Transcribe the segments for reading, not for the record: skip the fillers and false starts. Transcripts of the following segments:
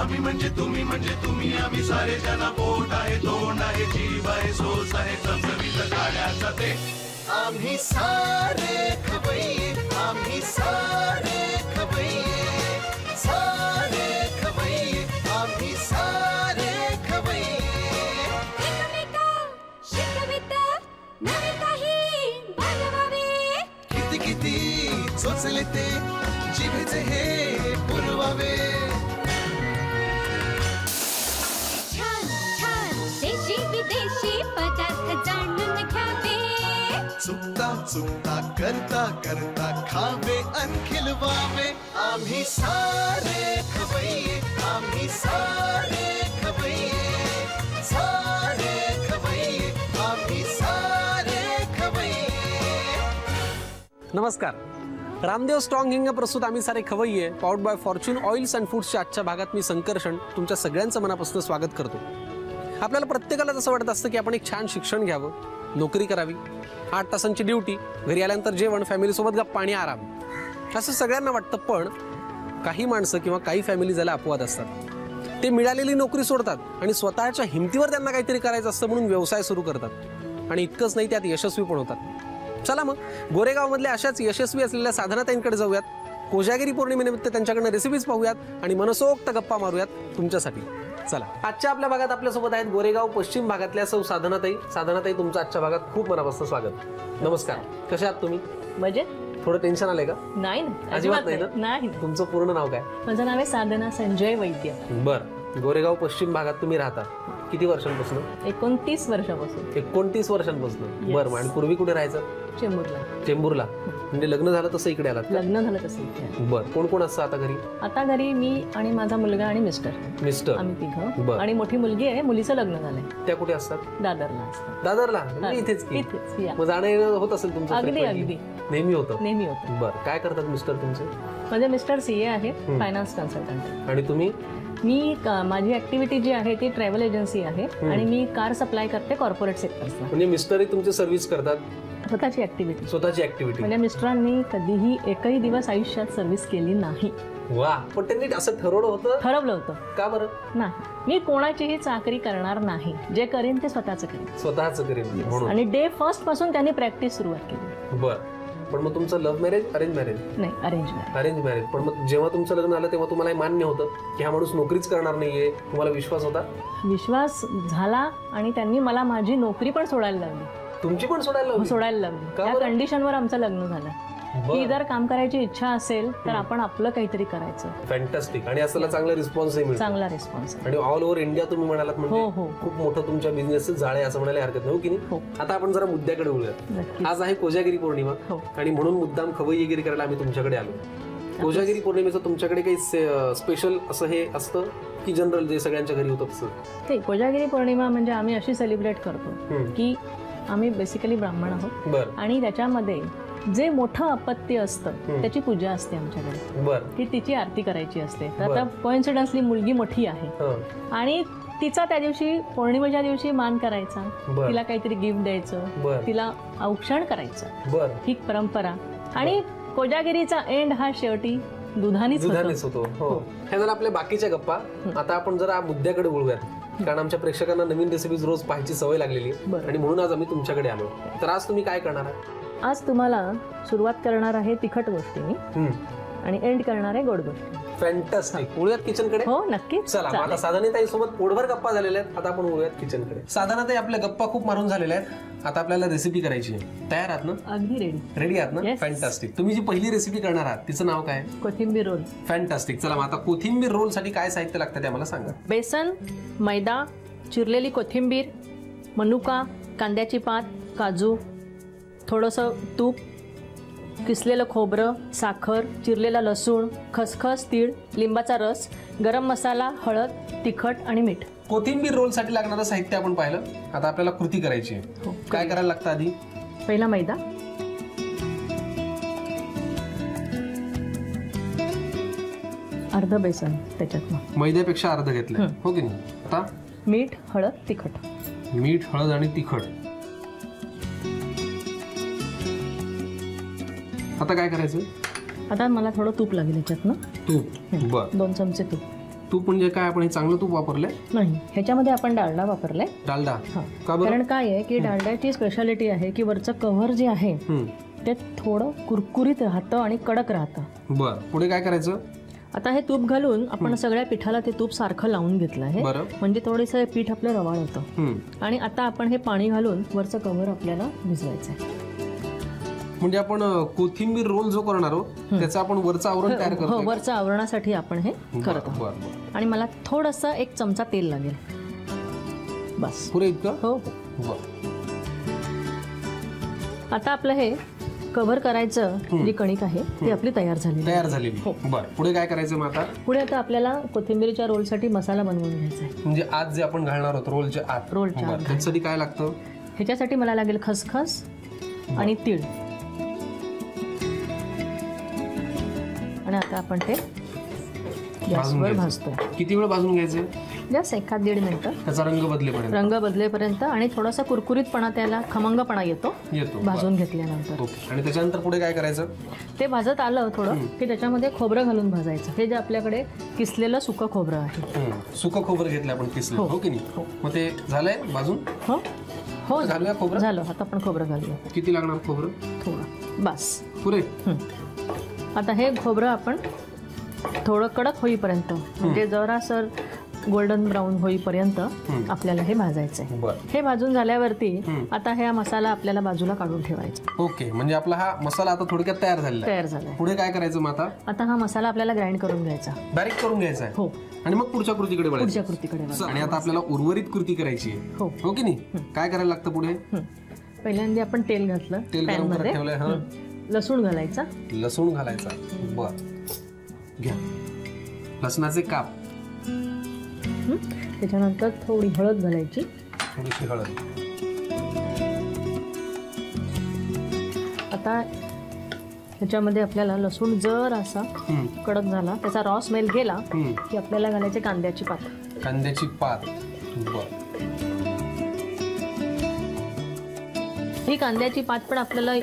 आम्ही म्हणजे तुम्ही आम्ही सारे जना पोट आहे तोंड आहे जीव आहे सोस आहे चमचमीत गाड्याचा ते आम्ही सारे खवय्ये आम्ही सारे खवय्ये सारे खवय्ये आम्ही सारे खवय्ये एकमेका शिकवित नवे काही बनवावे किती किती चोचले ते जिभेचे हे पुरवावे छान छान देशी विदेशी पदार्थ जाणून घ्यावे चुकता चुकता करता करता खावे अन खिलवावे आम्ही सारे खवय्ये आम्ही सारे खवय्ये सारे खवय्ये आम्ही सारे खवय्ये. नमस्कार. रामदेव स्ट्रॉंग हिंग प्रस्तुत आम्ही सारे खवय्ये powered by Fortune oils and फूड्सच्या आजच्या भागात मी संकर्षण तुमच्या सगळ्यांचं मनापासून स्वागत करतो. आपल्याला प्रत्येकाला असं वाटत असतं की आपण एक छान शिक्षण घ्यावं, नोकरी करावी, 8 तासांची ड्युटी, घरी आल्यानंतर जेवण, फॅमिलीसोबत गप्पा आणि आराम, असं सगळ्यांना वाटतं. पण काही माणसं किंवा काही फॅमिली ज्याला अपवाद असतात ते मिळालेली नोकरी सोडतात आणि स्वतःच्या हिमतीवर त्यांना काहीतरी करायचं असतं म्हणून व्यवसाय सुरू करतात आणि इतकंच नाही त्यात यशस्वी पण होतात. चला मग गोरेगावमधल्या अशाच यशस्वी असलेल्या साधनाताईंकडे जाऊयात. कोजागिरी पौर्णिमेनिमित्त त्यांच्याकडनं रेसिपीज पाहूयात आणि मनसोक्त गप्पा मारूयात तुमच्यासाठी. चला, आजच्या आपल्या भागात आपल्यासोबत आहेत गोरेगाव पश्चिम भागातल्या सौ साधनाताई. साधनाताई, तुमचं आजच्या भागात खूप मनापासून स्वागत. नमस्कार, कशा आहात तुम्ही? मजेत. थोडं टेन्शन आलंय का? नाही, अजिबात नाही ना? नाही. तुमचं पूर्ण नाव काय? माझं नाव आहे साधना संजय वैद्य. बरं, गोरेगाव पश्चिम भागात तुम्ही राहता किती वर्षांपासून? 29 वर्षापासून. 29 वर्षांपासून. बरं, आणि पूर्वी कुठे राहायचं? चेंबूरला. चेंबूरला. म्हणजे लग्न झालं तसं इकडे आलात? लग्न झालं तसं इथे. बरं, कोण कोण असतं आता घरी? आता घरी मी आणि माझा मुलगा आणि मिस्टर. आम्ही तिघं. आणि मोठी मुलगी आहे, मुलीचं लग्न झालंय. त्या कुठे असतात? दादरला असतात. दादरला? इथेच की? इथेच. मग जाणं येणं होत असेल तुमचं? अगदी अगदी. नेहमी होतं? नेहमी होतं. बरं, काय करतात मिस्टर तुमचे? माझे मिस्टर CA आहे, फायनान्स कन्सल्टंट. आणि तुम्ही? मी माझी ऍक्टिव्हिटी जी आहे ती ट्रॅव्हल एजन्सी आहे आणि मी कार सप्लाय करते कॉर्पोरेट सेक्टर्सला. म्हणजे मिस्टरही तुमचे सर्व्हिस करतात? स्वतःची ऍक्टिव्हिटी. म्हणजे मिस्टरांनी कधीही एकही दिवस आयुष्यात सर्व्हिस केली नाही. वा, पण त्यांनी असं ठरवलं होतं? का बरं? नाही, मी कोणाचीही चाकरी करणार नाही. जे करेन ते स्वतःच करेन. आणि डे फर्स्ट पासून त्यांनी प्रॅक्टिस सुरुवात केली. बरं, पण मग तुमचं लव्ह मॅरेज, अरेंज मॅरेज? नाही, अरेंज मॅरेज. पण मग जेव्हा तुमचं लग्न झालं तेव्हा तुम्हाला मान्य होतं की हा माणूस नोकरीच करणार नाहीये? तुम्हाला विश्वास होता? विश्वास झाला आणि त्यांनी मला माझी नोकरी पण सोडायला लावली. तुमची पण सोडायला लावली? त्या कंडिशनवर आमचं लग्न झालं की जर काम करायची इच्छा असेल तर आपण आपलं काहीतरी करायचं. फॅन्टास्टिक. आणि असला चांगला रिस्पॉन्स मिळतो? चांगला रिस्पॉन्स. आणि ऑल ओव्हर इंडिया तुम्ही म्हणालात म्हणजे खूप मोठं तुमच्या बिझनेसचं जाळे असं म्हणायला हरकत नाही, की नाही? आता आपण जरा मुद्द्याकडे वळूयात. आज आहे कोजागिरी पौर्णिमा आणि म्हणून मुद्दाम खवय्येगिरी करायला आम्ही तुमच्याकडे आलो. कोजागिरी पौर्णिमेचं तुमच्याकडे काही स्पेशल असं हे असतं की जनरल जे सगळ्यांच्या घरी होतं तसं? ते कोजागिरी पौर्णिमा म्हणजे आम्ही अशी सेलिब्रेट करतो की आम्ही बेसिकली ब्राह्मण आहोत आणि त्याच्यामध्ये जे मोठं अपत्य असतं त्याची पूजा असते आमच्याकडे, की तिची आरती करायची असते. तर आता कोइन्सिडन्सली मुलगी मोठी आहे आणि तिचा त्या दिवशी पौर्णिमेच्या दिवशी मान करायचा, तिला काहीतरी गिफ्ट द्यायचं, तिला औक्षण करायचं, ही परंपरा. आणि कोजागिरीचा एंड हा शेवटी दुधानेच होतो. हे झालं आपल्या बाकीच्या गप्पा. आता आपण जरा मुद्द्याकडे वळूयात, कारण आमच्या प्रेक्षकांना नवीन रेसिपीज रोज पाहायची सवय लागलेली आहे आणि म्हणून आज आम्ही तुमच्याकडे आलो. तर आज तुम्ही काय करणार आहात? आज तुम्हाला सुरुवात करणार आहे तिखट गोष्टींनी आणि एंड करणार आहे गोड गोष्टी. फॅन्टास्टिक. वळूयात किचनकडे? हो, नक्की. चला, आता साधनाताई सोबत पोटभर गप्पा झालेल्या आहेत. आता आपण वळूयात किचनकडे. साधनाताई, आपल्या गप्पा खूप मारून झालेल्या आहेत. आता आपल्याला रेसिपी करायची आहे. तयार आहात ना? अगदी रेडी आहात ना? फॅन्टास्टिक. तुम्ही जी पहिली रेसिपी करणार आहात तिचं नाव काय? कोथिंबीर रोल. फॅन्टास्टिक. चला, आता कोथिंबीर रोल साठी काय साहित्य लागतं ते आम्हाला सांगा. बेसन, मैदा, चिरलेली कोथिंबीर, मनुका, कांद्याची पात, काजू, थोडंसं तूप, किसलेलं खोबरं, साखर, चिरलेला लसूण, खसखस, तीळ, लिंबाचा रस, गरम मसाला, हळद, तिखट आणि मीठ. कोथिंबीर रोल साठी लागणारं साहित्य आपण पाहिलं. आता आपल्याला कृती करायची आहे. काय करायला लागतं आधी? पहिला मैदा, अर्ध बेसन त्याच्यात, मैद्यापेक्षा अर्ध घेतलं, हो की नाही? आता मीठ, हळद, तिखट. मीठ, हळद आणि तिखट. आता काय करायचं? आता मला थोडं तूप लागेल याच्यात ना. तूप? बरं. 2 चमचे तूप. तूप म्हणजे काय, आपण हे चांगलं तूप वापरलंय? नाही, ह्याच्यामध्ये आपण डालडा वापरलाय. डालडा हा. का बरं? कारण काय आहे की डालड्याची स्पेशालिटी आहे की वरचं कव्हर जे आहे ते थोडं कुरकुरीत राहतं आणि कडक राहतं. बर, पुढे काय करायचं? आता हे तूप घालून आपण सगळ्या पिठाला ते तूप सारखं लावून घेतलं आहे, म्हणजे थोडंसं पीठ आपलं रवाळ होतं. आणि आता आपण हे पाणी घालून वरचं कव्हर आपल्याला भिजवायचं आहे. म्हणजे आपण कोथिंबीर रोल जो करणार आहोत त्याचं आपण वरचं आवरण तयार करतो. वरचं आवरणासाठी आपण हे करत आहोत. आणि मला थोडंसं 1 चमचा तेल लागेल, बस. पुरे इतकं? हो. आता आपलं हे कव्हर करायचं जी कणिक आहे ती आपली तयार झालेली. हो. बरं, पुढे काय करायचं मग आता? पुढे आता आपल्याला कोथिंबीरच्या रोलसाठी मसाला बनवून घ्यायचा आहे. म्हणजे आज जे आपण घालणार आहोत रोलच्या आत, त्याच्यासाठी काय लागतं? ह्याच्यासाठी मला लागेल खसखस आणि तीळ. आणि आता आपण ते गॅसवर भाजतोय. किती वेळ भाजून घ्यायचं? जस्ट 1-1.5 मिनिटं. त्याचा रंग बदलेपर्यंत आणि थोडासा कुरकुरीतपणा, त्याला खमंगपणा येतो भाजून घेतल्यानंतर. आणि त्याच्यानंतर पुढे काय करायचं? ते भाजत आलं थोडं की त्याच्यामध्ये खोबरं घालून भाजायचं. हे जे आपल्याकडे किसलेलं सुकं खोबरं आहे. सुकं खोबरं घेतलं आपण किसलं, हो की नाही? मग ते झालंय भाजून? हो घालूया खोबरं. झालं. आता आपण खोबरं घालूया. किती लागणार खोबरं? थोडं, बस. पुरे. आता हे खोबरं आपण थोडं कडक होईपर्यंत, म्हणजे जरासं गोल्डन ब्राऊन होईपर्यंत आपल्याला हे भाजायचं आहे. हे भाजून झाल्यावरती आता हा मसाला आपल्याला बाजूला काढून ठेवायचा. ओके, म्हणजे आपला हा मसाला आता थोडक्यात तयार झाला. पुढे काय करायचं मग आता? आता हा मसाला आपल्याला ग्राइंड करून घ्यायचा, बारीक करून घ्यायचा. हो. आणि मग पुढच्या कृतीकडे वळायचं. आणि आता आपल्याला उर्वरित कृती करायची आहे, हो की नाही? काय करायला लागतं पुढे? पहिल्यांदा आपण तेल घातलं, तेल गरम करायला ठेवलंय. लसूण घालायचा. बर, घ्या लसणाचे काप. त्याच्यानंतर थोडी हळद घालायची. थोडीशी हळद. आता ह्याच्यामध्ये आपल्याला लसूण जर असा कडक झाला, त्याचा रॉ स्मेल गेला की आपल्याला घालायचे कांद्याची पात. ही कांद्याची पात पण आपल्याला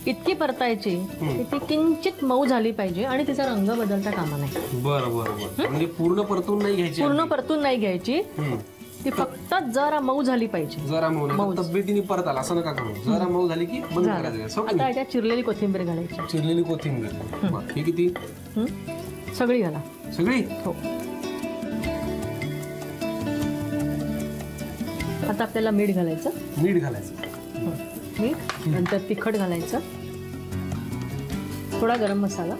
इतकी परतायची की ती किंचित मऊ झाली पाहिजे आणि तिचा रंग बदलता कामा नाही. बरं. म्हणजे पूर्ण परतून नाही घ्यायची. ती फक्त जरा मऊ झाली पाहिजे. जरा मऊ तब्येतीने परत आला असं नका करू. जरा मऊ झाली की बंद करायचं. आता याच्यात चिरलेली कोथिंबीर घालायची. हे किती? सगळी घाला. सगळी? हो. आता आपल्याला मीठ घालायचं. मीठ, नंतर तिखट घालायचं, थोडा गरम मसाला.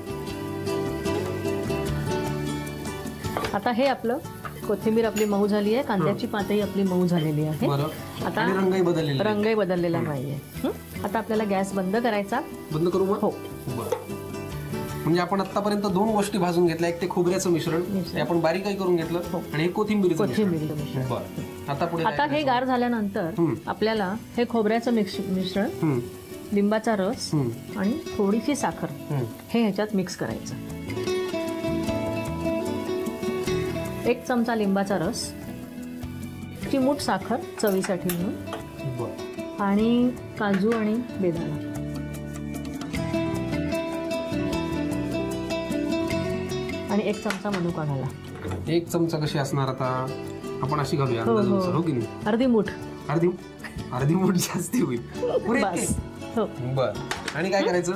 आता हे आपलं कोथिंबीर आपली मऊ झाली आहे, कांद्याची पातही आपली मऊ झालेली आहे. आता रंगही बदललेला नाहीये. आता आपल्याला गॅस बंद करायचा. बंद करू मग? हो. म्हणजे आपण आतापर्यंत 2 गोष्टी भाजून घेतल्या. एक ते खोबऱ्याचं मिश्रण, ते आपण बारीकही करून घेतलं, आणि एक कोथिंबीरचं मिश्रण. आता पुढे आता हे गार झाल्यानंतर आपल्याला हे खोबऱ्याचं मिश्रण, लिंबाचा रस आणि थोडीशी साखर हे ह्याच्यात मिक्स करायचं. 1 चमचा लिंबाचा रस, चिमूट साखर चवीसाठी म्हणून, आणि काजू आणि बेदाणा. आणि 1 चमचा मनुका घाला. 1 चमचा कशी असणार आता? आपण अशी घालूया, हो की नाही? अर्धी मूठ जास्ती होईल. बस. हो. बर. आणि काय करायचं?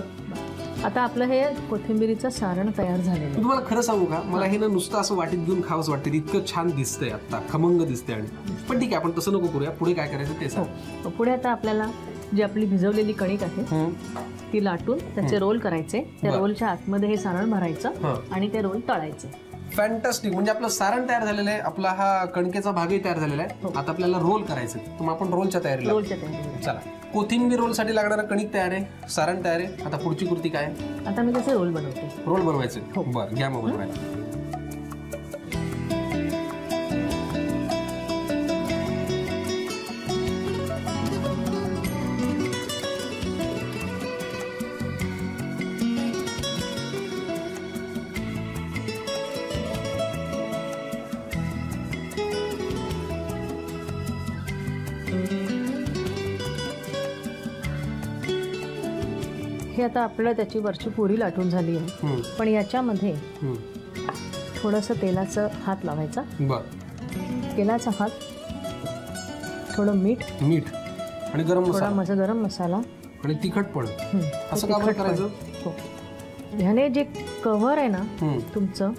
आता आपलं हे कोथिंबीरीचं सारण तयार झालेलं. तुम्हाला खरं सांगू का, मला हे ना नुसतं असं वाटीत घेऊन खावंच वाटतं. इतकं छान दिसतंय, आता खमंग दिसतंय. आणि पण ठीक आहे, आपण तसं नको करूया. पुढे काय करायचं ते सांग. पुढे आता आपल्याला जी आपली भिजवलेली कणिक आहे ती लाटून त्याचे रोल करायचे. त्या रोलच्या आतमध्ये हे सारण भरायचं आणि ते रोल तळायचे. फॅन्टास्टिक. म्हणजे आपलं सारण तयार झालेलं आहे, आपला हा कणकेचा भागही तयार झालेला आहे. आता आपल्याला रोल करायचं, तर मग आपण रोलच्या तयारीला. चला, कोथिंबीर रोल साठी लागणारा कणिक तयार आहे, सारण तयार आहे. आता पुढची कृती काय? आता मी त्याचे रोल बनवते. रोल बनवायचे? बरं, घ्या मग बनवायचं. हे आता आपल्याला त्याची वरची पुरी लाटून झाली आहे, पण याच्यामध्ये थोडंसं तेलाचं हात लावायचा. बर. तेलाचा हात, थोडं मीठ आणि गरम थोडा मसाला, गरम मसाला आणि तिखट पण. असं का करायचं? हो. ह्याने जे कव्हर आहे ना तुमचं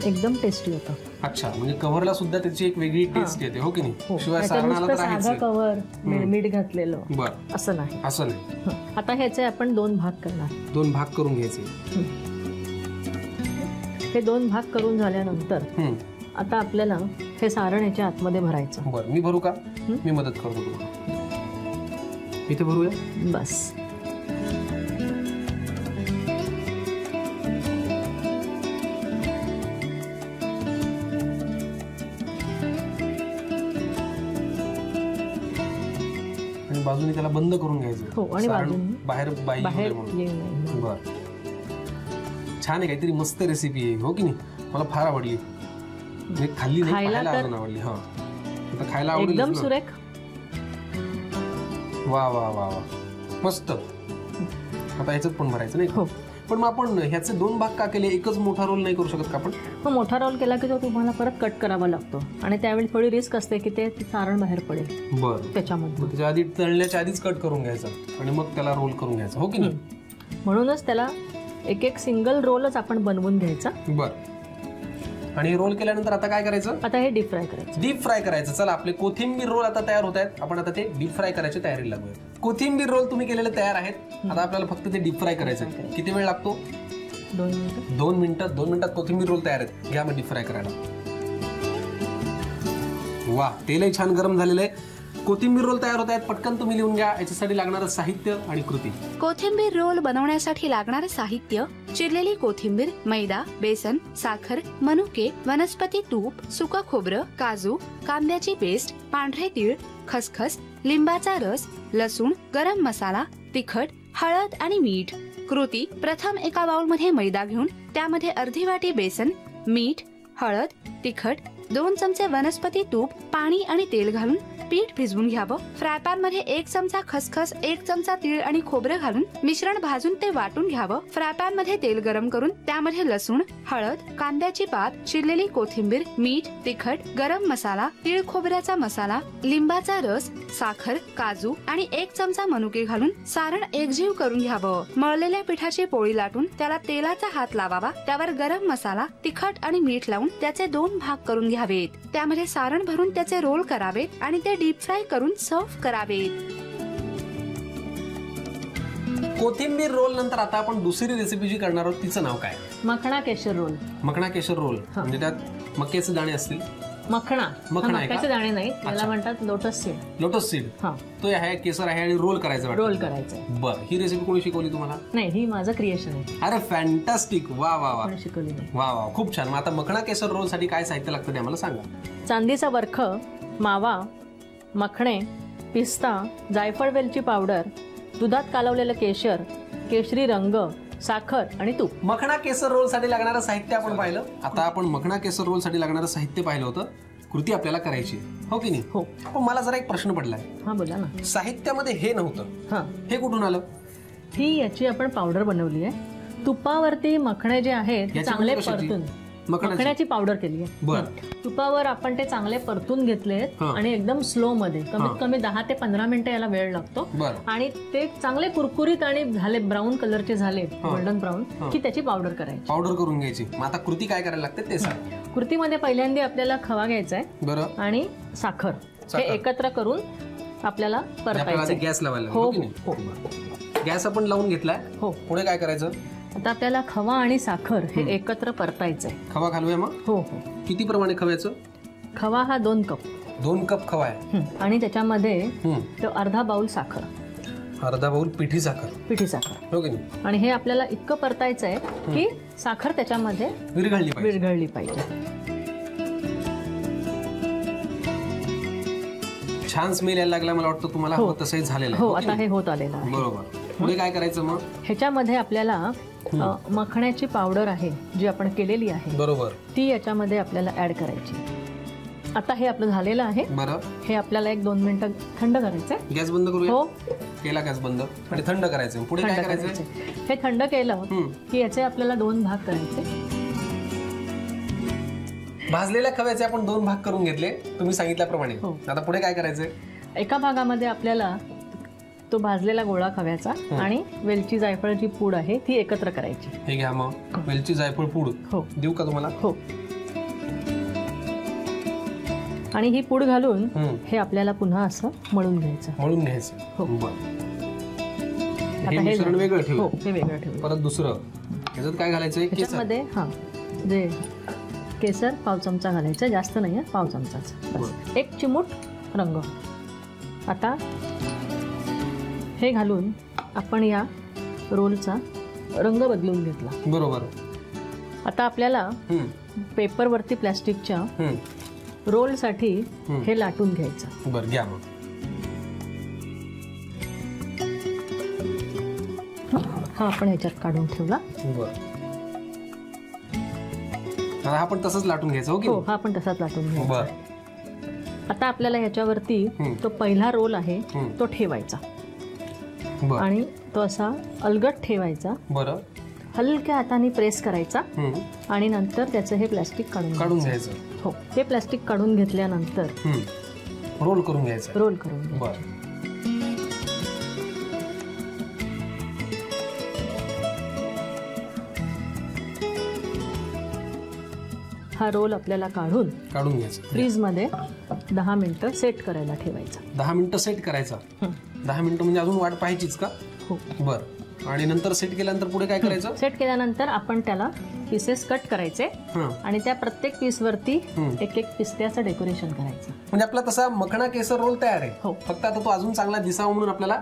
एकदम टेस्टी होतं. अच्छा, म्हणजे कव्हरला सुद्धा त्याची एक वेगळी टेस्ट येते, हो की नाही? शिवाय सारणाला तर आहेच. साधा कव्हर मीठ घातलेलं बर असं नाही. असं नाही. आता ह्याचे आपण 2 भाग करणार. 2 भाग करून घ्यायचे. हे 2 भाग करून झाल्यानंतर आता आपल्याला हे सारण याच्या आतमध्ये भरायचं. बरं, मी भरू का? मी मदत करतो तुम्हाला. इथे भरूया. बस. आणि बाजूने त्याला बंद करून घ्यायचं. हो, आणि बाहेर बाहेर बर. छान आहे, काहीतरी मस्त रेसिपी आहे, हो की नाही? मला फार आवडली. खाल्ली नाही, खायला अजून आवडली. हा, आता खायला आवडेल. एकदम सुरेख. वा वा वा वा, मस्त. आता ह्याच्यात पण भरायचं नाही? हो. पण मग आपण ह्याचे 2 भाग का केले? एकच मोठा रोल नाही करू शकत का आपण? मग मोठा रोल केला की तो तुम्हाला परत कट करावा लागतो आणि त्यावेळी थोडी रिस्क असते की ते सारण बाहेर पडेल. बरं. त्याच्यामध्ये त्याच्या आधी तळण्याच्या आधीच कट करून घ्यायचं आणि मग त्याला रोल करून घ्यायचं, हो की नाही? म्हणूनच त्याला एक सिंगल रोलच आपण बनवून घ्यायचा. बरं. आणि रोल केल्यानंतर आता काय करायचं? आता हे डीप फ्राय करायचं. डीप फ्राय करायचं. चला, आपले कोथिंबीर रोल आता तयार होत आहेत. आपण आता ते डीप फ्राय करायची तयारी लागूया. कोथिंबीर रोल तुम्ही केलेले तयार आहेत. आता आपल्याला फक्त ते डीप फ्राय करायचं. किती वेळ लागतो? 2 मिनिटं. 2 मिनिटात. 2 मिनिटात कोथिंबीर रोल तयार आहेत. घ्या मग डीप फ्राय करायला. वा, तेलही छान गरम झालेलं आहे. कोथिंबीर रोल तयार होत आहेत. पटकन तुम्ही लिहून घ्या याच्यासाठी लागणारं साहित्य आणि कृती. कोथिंबीर रोल बनवण्यासाठी लागणारं साहित्य: चिरलेली कोथिंबीर, मैदा, बेसन, साखर, मनुके, वनस्पती तूप, सुकं खोबरं, काजू, कांद्याची पेस्ट, पांढरे तीळ, खसखस, लिंबाचा रस, लसूण, गरम मसाला, तिखट, हळद आणि मीठ. कृती: प्रथम एका बाउलमध्ये मैदा घेऊन त्यामध्ये अर्धी वाटी बेसन, मीठ, हळद, तिखट, 2 चमचे वनस्पती तूप, पाणी आणि तेल घालून पीठ भिजवून घ्यावं. फ्रायपॅन मध्ये 1 चमचा खसखस, 1 चमचा तीळ आणि खोबरं घालून मिश्रण भाजून ते वाटून घ्यावं. फ्रायपॅन मध्ये तेल गरम करून त्यामध्ये लसूण, हळद, कांद्याची पात, चिरलेली कोथिंबीर, मीठ, तिखट, गरम मसाला, तीळ खोबऱ्याचा मसाला, लिंबाचा रस, साखर, काजू आणि 1 चमचा मनुके घालून सारण एकजीव करून घ्यावं. मळलेल्या पिठाची पोळी लाटून त्याला तेलाचा हात लावावा. त्यावर गरम मसाला, तिखट आणि मीठ लावून त्याचे 2 भाग करून घ्यावेत. त्यामध्ये सारण भरून त्याचे रोल करावेत आणि ते डीप फ्राय करून सर्व्ह करावेत. कोथिंबीर रोल नंतर आता आपण दुसरी रेसिपी जी करणार आहोत तिचं नाव काय? मखणा केशर रोल. मखणा केशर रोल म्हणजे त्यात मक्याचे दाणे असतील. मखणा मक्याचे दाणे नाही, त्याला म्हणतात लोटस सीड. Lotus seed. तो आहे, केसर आहे आणि रोल करायचं. रोल करायचं. बरं, ही रेसिपी कोणी शिकवली तुम्हाला? नाही, ही माझं क्रिएशन आहे. अरे फॅन्टास्टिक. वा वा वा, शिकवली नाही. वा वा, खूप छान. मग आता मखणा केसर रोल साठी काय साहित्य लागतं ते आम्हाला सांगा. चांदीचा वरख, मावा, मखणे, पिस्ता, जायफळ वेलची पावडर, दुधात कालवलेलं केशर, केशरी रंग, साखर आणि तूप. मखणा केसर रोल साठी लागणारं साहित्य आपण पाहिलं. आता आपण मखणा केसर रोल साठी लागणारं साहित्य पाहिलं होतं. कृती आपल्याला करायची, हो की नाही? हो. पण मला जरा एक प्रश्न पडलाय. हा, बोला ना. साहित्यामध्ये हे नव्हतं, हे कुठून आलं? ही याची आपण पावडर बनवली आहे. तुपावरती मखणे जे आहेत ते चांगले परतून मखण्याची पावडर केली आहे. तुपावर आपण ते चांगले परतून घेतलेत आणि एकदम स्लो मध्ये, कमीत कमी 10 ते 15 मिनिटं याला वेळ लागतो. आणि ते चांगले कुरकुरीत आणि झाले, ब्राऊन कलरचे झाले, गोल्डन ब्राऊन, की त्याची पावडर करायची. पावडर करून घ्यायची. मग आता कृती काय करायला लागते ते सांग. कृतीमध्ये पहिल्यांदा आपल्याला खवा घ्यायचा आहे. बरं. आणि साखर हे एकत्र करून आपल्याला परतायचं. गॅस लावायला. हो, गॅस आपण लावून घेतलाय. हो. पुढे काय करायचं? आता आपल्याला खवा आणि साखर हे एकत्र परतायचंय. खवा घालूया मग? हो हो. किती प्रमाणे खव्याचं? खवा हा 2 कप. 2 कप खवा आहे. आणि त्याच्यामध्ये अर्धा बाउल साखर. अर्धा बाउल पिठी साखर. पिठी साखर, हो की नाही? आणि हे आपल्याला इतकं परतायचं आहे की साखर त्याच्यामध्ये विरघळली पाहिजे. छान स्मेल यायला लागला. मला वाटतं तुम्हाला तसंही झालेलं आहे. हो, आता हे होत आलेलं आहे. बरोबर. पुढे काय करायचं मग? ह्याच्यामध्ये आपल्याला मखण्याची पावडर आहे जी आपण केलेली आहे, बरोबर, ती याच्यामध्ये आपल्याला ऍड करायची. आता हे आपलं झालेलं आहे. बरं. हे आपल्याला 1-2 मिनिटं थंड करायचं. गॅस बंद करूया. हो, केला गॅस बंद आणि थंड करायचं. पुढे काय करायचं? हे थंड केलं की याचे आपल्याला 2 भाग करायचे. भाजलेल्या खव्याचे आपण 2 भाग करून घेतले तुम्ही सांगितल्याप्रमाणे. हो. आता पुढे काय करायचंय? एका भागामध्ये आपल्याला तो भाजलेला गोळा खव्याचा आणि वेलची जायफळची पूड आहे ती एकत्र करायची. हे घ्या मग वेलची जायफळ पूड. हो. देऊ का तुम्हाला? हो. आणि ही पूड घालून हे आपल्याला पुन्हा असं मळून घ्यायचं. मळून घ्यायचं. हो. बरं. आता हे मिश्रण वेगळं ठेवू. हो, हे वेगळं ठेवू. परत दुसरं याच्यात काय घालायचंय? केसर. त्याच्यामध्ये जे केसर पाव चमचा घालायचा, जास्त नाही आहे, पाव चमचाच. बस. 1 चिमूट रंग. आता हे घालून आपण या रोलचा रंग बदलून घेतला. बरोबर. आता आपल्याला पेपरवरती प्लॅस्टिकच्या रोलसाठी हे लाटून घ्यायचं. बरं घ्या मग. हा आपण ह्याच्यात काढून ठेवला. बरं. हा पण तसंच लाटून घ्यायचं. हो, हा पण तसाच लाटून घ्यायचा. बरं. आता आपल्याला ह्याच्यावरती तो पहिला रोल आहे तो ठेवायचा. बरं. आणि तो असा अलगट ठेवायचा. बरं. हलक्या हाताने प्रेस करायचा आणि नंतर त्याचं हे प्लास्टिक काढून घ्यायचं. हो, हे प्लास्टिक काढून घेतल्यानंतर रोल करून घ्यायचं. रोल करून घ्यायचं. बरं. हा रोल आपल्याला काढून घ्यायचा. फ्रीज मध्ये 10 मिनिटं सेट करायला ठेवायचा. 10 मिनिटं सेट करायचा. 10 मिनिटं म्हणजे अजून वाट पाहायचीच का? हो. बरं. आणि नंतर सेट केल्यानंतर पुढे काय करायचं? सेट केल्यानंतर आपण त्याला पीसेस कट करायचे आणि त्या प्रत्येक पीस वरती एक पिस्त्याचं डेकोरेशन करायचं. म्हणजे आपला तसा मखणा केसर रोल तयार आहे. हो. फक्त आता तो अजून चांगला दिसावा म्हणून आपल्याला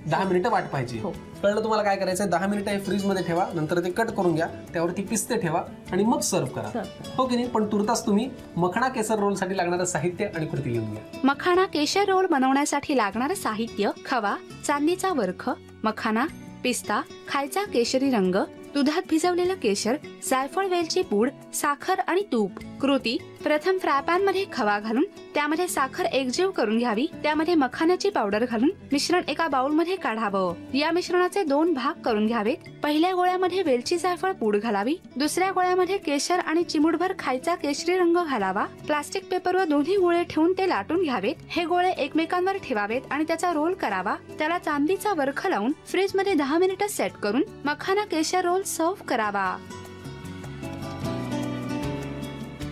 10 मिनिटं वाट पाहिजे. हो. कळलं तुम्हाला काय करायचं? 10 मिनिटं हे फ्रीज मध्ये ठेवा, नंतर ते कट करून घ्या, त्यावरती पिस्ते ठेवा आणि मग सर्व करा. हो की नाही? पण तुर्तास तुम्ही मखणा केसर रोल साठी लागणारं साहित्य आणि कृती लिहून घ्या. मखाना केशर रोल बनवण्यासाठी लागणारं साहित्य: खवा, चांदीचा वरख, मखाना, पिस्ता, खायचा केशरी रंग, दुधात भिजवलेलं केशर, जायफळ वेलची पूड, साखर आणि तूप. कृती: प्रथम फ्रायपॅन मध्ये खवा घालून त्यामध्ये साखर एकजीव करून घ्यावी. त्यामध्ये मखान्याची पावडर घालून मिश्रण एका बाउल मध्ये काढावं. या मिश्रणाचे 2 भाग करून घ्यावेत. पहिल्या गोळ्यामध्ये वेलची जायफळ पूड घालावी. दुसऱ्या गोळ्यामध्ये केशर आणि चिमूटभर खायचा केशरी रंग घालावा. प्लास्टिक पेपरवर दोन्ही गोळे ठेवून ते लाटून घ्यावेत. हे गोळे एकमेकांवर ठेवावेत आणि त्याचा रोल करावा. त्याला चांदीचा वरख लावून फ्रीज मध्ये 10 मिनिटं सेट करून मखाना केशर रोल सर्व्ह करावा.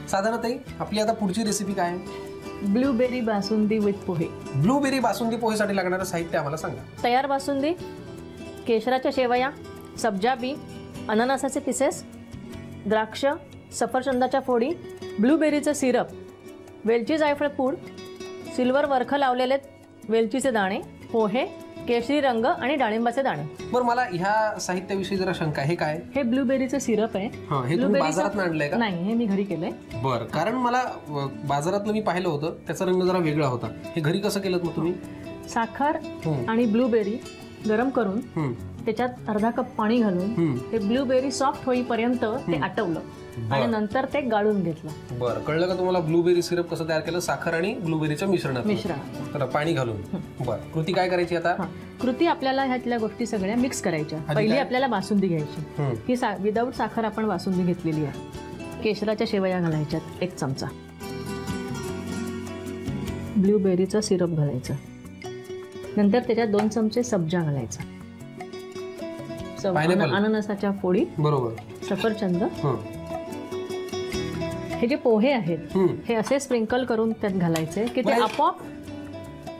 साधारणतः आपली आता पुढची रेसिपी काय आहे? Blueberry basundi with pohe. Blueberry basundi पोहेसाठी लागणारं साहित्य आम्हाला सांगा. तयार बासुंदी, केशराच्या शेवया, सब्जा बी, अननसाचे पिसेस, द्राक्ष, सफरचंदाच्या फोडी, ब्लूबेरीचं सिरप, वेलची जायफळ पूड, सिल्वर वरख लावलेले वेलचीचे दाणे, पोहे, केशरी रंग आणि डाळिंबाचे दाणे. बरं, मला ह्या साहित्याविषयी जरा शंका आहे. हे काय? हे ब्लूबेरीचं सिरप आहे. हे तुम्ही बाजारात आणलंय का? नाही, हे मी घरी केलंय. बरं, कारण मला बाजारातलं मी पाहिलं होतं, त्याचा रंग जरा वेगळा होता. हे घरी कसं केलं मग तुम्ही? साखर आणि ब्लूबेरी गरम करून त्याच्यात अर्धा कप पाणी घालून ते ब्लूबेरी सॉफ्ट होईपर्यंत ते आटवलं आणि नंतर ते गाळून घेतलं. बरं, कळलं का तुम्हाला ब्लूबेरी सिरप कसं तयार केलं? साखर आणि ब्लूबेरीच्या मिश्रणात पाणी घालून. बरं, कृती काय करायची आता? कृती: आपल्याला ह्यातल्या गोष्टी सगळ्या मिक्स करायच्या. पहिली आपल्याला बासुंदी घ्यायची. ही विदाऊट साखर आपण बासुंदी घेतलेली आहे. केशराच्या शेवया घालायच्यात 1 चमचा. ब्लूबेरीचं सिरप घालायचं. नंतर त्याच्यात 2 चमचे सब्जा घालायचा. अननसाच्या फोडी, बरोबर, सफरचंद. हे जे पोहे आहेत हे असे स्प्रिंकल करून त्यात घालायचे की ते आपोआप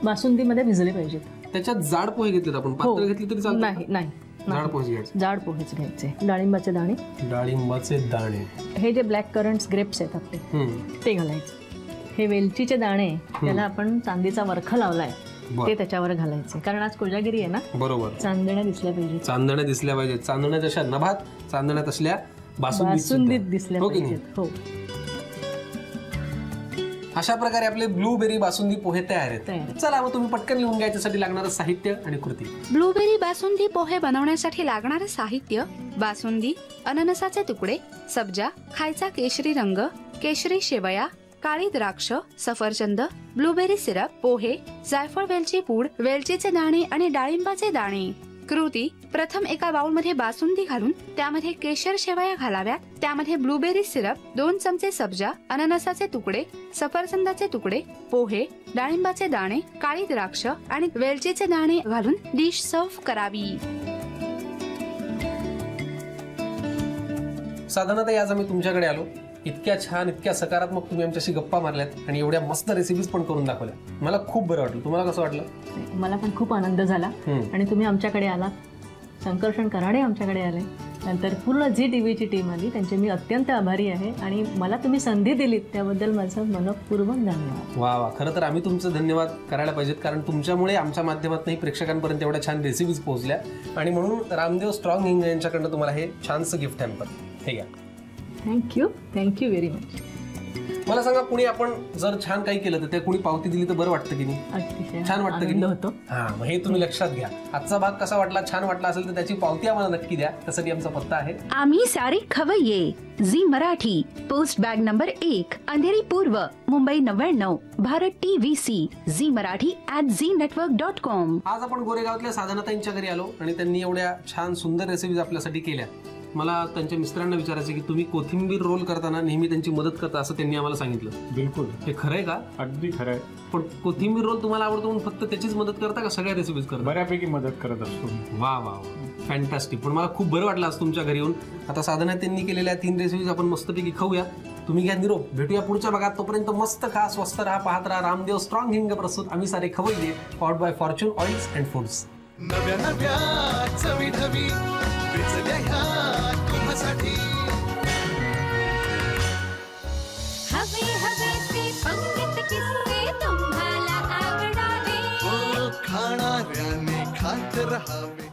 बासुंदीमध्ये भिजले पाहिजेत. त्याच्यात जाड पोहे घेतलेत आपण, पातळ घेतले तरी चालतं? नाही, जाड पोहेच घ्यायचे. डाळिंबाचे दाणे, हे जे ब्लॅक करंट्स ग्रेप्स आहेत आपले ते घालायचे. हे वेलचीचे दाणे, त्याला आपण चांदीचा वरख लावलाय ते त्याच्यावर घालायचे. कारण आज कोजागिरी आहे ना. बरोबर, चांदण्या दिसल्या पाहिजेत. चांदण्या जशा नभात, चांदण्या तसल्या बासुंदीत दिसल्या पाहिजेत. हो. अशा प्रकारे आपले ब्लूबेरी बासुंदी पोहे तयार आहेत. चला मग तुम्ही पटकन लिहून घ्या याच्यासाठी लागणारं साहित्य आणि कृती. ब्लूबेरी बासुंदी पोहे बनवण्यासाठी लागणारं साहित्य: बासुंदी, अननसाचे तुकडे, सब्जा, खायचा केशरी रंग, केशरी शेवया, काळी द्राक्ष, सफरचंद, ब्लूबेरी सिरप, पोहे, जायफळ वेलची पूड, वेलचीचे दाणे आणि डाळिंबाचे दाणे. कृती: प्रथम एका बाउलमध्ये बासुंदी घालून त्यामध्ये केशर शेवया घालाव्यात. त्यामध्ये ब्लूबेरी सिरप, 2 चमचे सब्जा, अननसाचे तुकडे, सफरचंदाचे तुकडे, पोहे, डाळिंबाचे दाणे, काळी द्राक्ष आणि वेलचीचे दाणे घालून डिश सर्व्ह करावी. साधारणतः आज आम्ही तुमच्याकडे आलो, इतक्या छान इतक्या सकारात्मक तुम्ही आमच्याशी गप्पा मारल्यात आणि एवढ्या मस्त रेसिपीज पण करून दाखवल्या. मला खूप बरं वाटलं. तुम्हाला कसं वाटलं? मला पण खूप आनंद झाला आणि तुम्ही आमच्याकडे आलात. संकर्षण कराडे आमच्याकडे आले, नंतर पूर्ण झी टीव्हीची टीम आली, त्यांचे मी अत्यंत आभारी आहे आणि मला तुम्ही संधी दिलीत त्याबद्दल माझं मनपूर्वक धन्यवाद. वा वा, खरं तर आम्ही तुमचं धन्यवाद करायला पाहिजेत, कारण तुमच्यामुळे आमच्या माध्यमातूनही प्रेक्षकांपर्यंत एवढ्या छान रेसिपीज पोहोचल्या आणि म्हणून रामदेव स्ट्रॉंग हिंग यांच्याकडनं तुम्हाला हे छानसं गिफ्ट हॅम्पर हे घ्या. Thank you very much. मला सांगा, कुणी आपण जर छान काही केलं तर त्या कुणी पावती दिली तर बरं वाटतं की नाही? अतिशय छान वाटतं की नाही? होतो. हा, मग हे तुम्ही लक्षात घ्या. आजचा भाग कसा वाटला, छान वाटला असेल तर त्याची पावती आम्हाला नक्की द्या. त्यासाठी आमचा पत्ता आहे आम्ही सारे खवय्ये, Zee Marathi, post bag number 1, Andheri पूर्व, Mumbai 99, Bharat TVC, Zee Marathi @znetwork.com. आज आपण गोरेगावातल्या साधनाताईंच्या घरी आलो आणि त्यांनी एवढ्या छान सुंदर रेसिपीज आपल्यासाठी केल्या. मला त्यांच्या मिस्टरांना विचारायचं की तुम्ही कोथिंबीर रोल करताना नेहमी त्यांची मदत करता असं त्यांनी आम्हाला सांगितलं. बिलकुल, हे खरं आहे का? अगदी खरं आहे. पण कोथिंबीर रोल तुम्हाला आवडतो म्हणून फक्त त्याचीच मदत करता का सगळ्या रेसिपीज करता? बऱ्यापैकी मदत करत असतो. वा वा, फॅन्टॅस्टिक. पण मला खूप बरं वाटलं आज तुमच्या घरी येऊन. आता साधना त्यांनी केलेल्या 3 रेसिपीज आपण मस्तपैकी खाऊया. तुम्ही घ्या निरोप, भेटूया पुढच्या भागात. तोपर्यंत मस्त खा, स्वस्त राहा, पाहत राहा रामदेव स्ट्रॉंग हिंग प्रस्तुत आम्ही सारे खवय्ये, powered by Fortune oils and foods. नव्या नव्या चवी ढवी वेचल्या ह्या तुम्हासाठी. हवे हवे ते पंडित किस्से तुम्हाला आवडावे, खाणाऱ्याने खात रहावे.